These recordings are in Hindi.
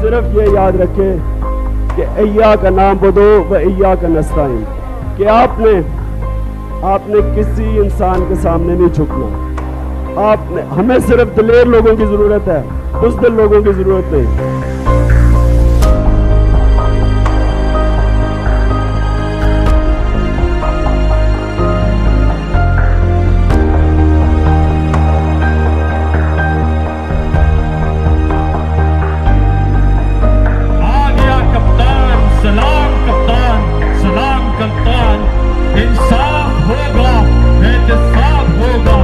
सिर्फ ये याद रखे कि इय्याक नअबुदु व इय्याक नस्तईन, कि आपने किसी इंसान के सामने नहीं झुकना। हमें सिर्फ दिलेर लोगों की जरूरत है, बुज़दिल लोगों की जरूरत नहीं। इंसाफ होगा, एहतिसाब होगा,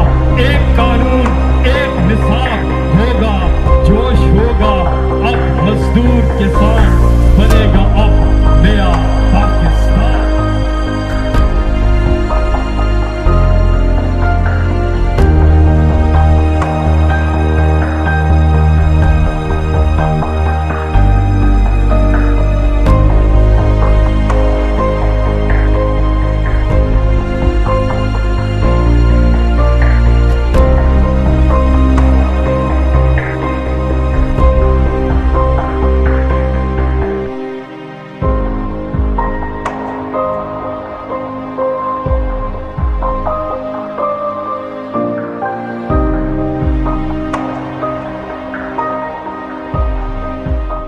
एक कानून एक निसाब होगा, जोश होगा अब मजदूर के साथ।